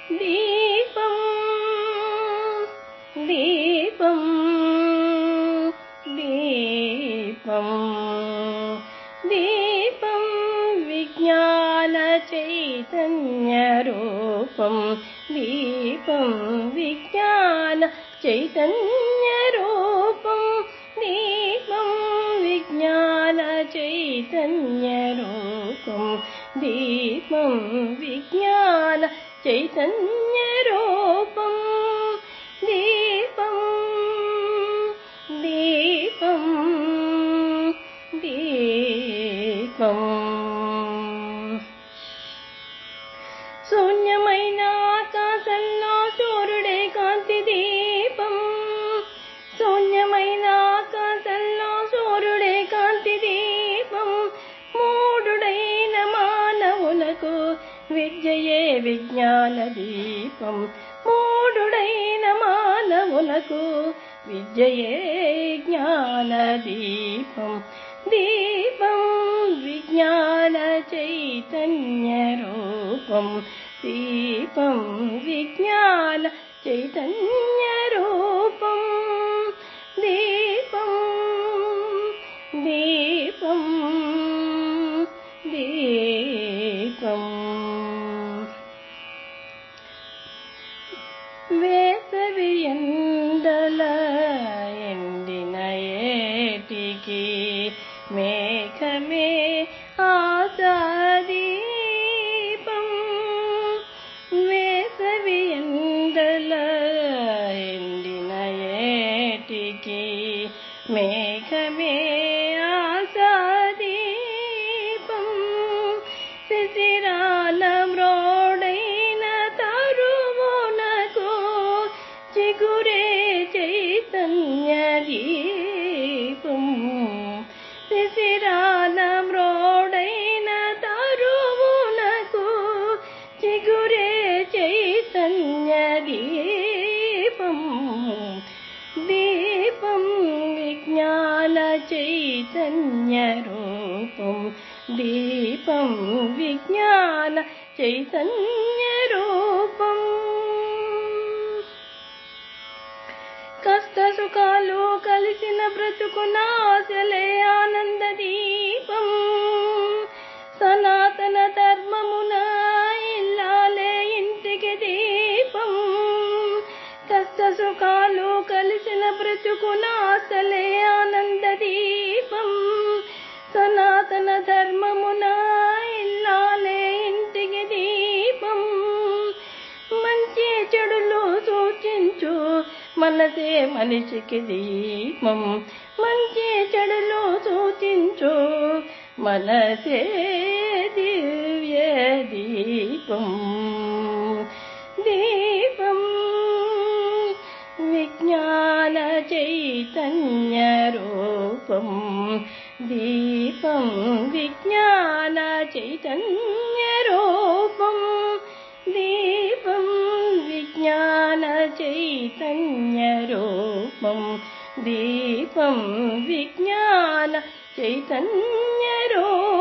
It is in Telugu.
దీపం దీపం దీపం దీపం విజ్ఞాన చైతన్య రూపం దీపం విజ్ఞాన చైతన్య రూపం దీపం విజ్ఞాన చైతన్య రూపం దీపం విజ్ఞాన చైతన్య రూపం దీపం దీపం దీపం శూన్యమైన ఆకాశంలో సూర్యుడే కాంతి దీపం శూన్యమైన ఆకాశంలో సూర్యుడే కాంతి దీపం మూఢుడైన మానవులకు విద్యయే విజ్ఞాన దీపం మూఢుడైన మానవులకు విద్యయే జ్ఞాన దీపం దీపం విజ్ఞాన చైతన్య రూపం దీపం విజ్ఞాన చైతన్య రూపం దీపం దీపం దీపం వేసవి ఎండల ఎండిన ఏటికి మేఘమే ఆశాదీపం వేసవి ఎండల ఎండిన ఏటికి మేఘమే ఆశాదీపం శిశిరాల మ్రోడైన తరువునకు చిగురే చైతన్య దీపం శిశిరాల మ్రోడైన తరువునకు చిగురే చైతన్య దీపం దీపం విజ్ఞాన చైతన్య రూపం దీపం విజ్ఞాన చైతన్య రూపం కష్ట సుఖాలు కలిసిన బ్రతుకున ఆశలే ఆనంద దీపం సనాతన ధర్మమున ఇల్లాలే ఇంటికి దీపం కష్ట సుఖాలు కలిసిన బ్రతుకున ఆశలే ఆనంద దీపం సనాతన ధర్మమున ఇల్లాలే ఇంటికి దీపం మంచి చెడులు సూచించు మనసే మనిషికి దీపం మంచి చెడులు సూచించు మనసే దివ్య దీపం దీపం విజ్ఞాన చైతన్య రూపం దీపం విజ్ఞాన చైతన్య రూపం దీపం విజ్ఞాన చైతన్య రూపం దీపం విజ్ఞాన చైతన్య రూపం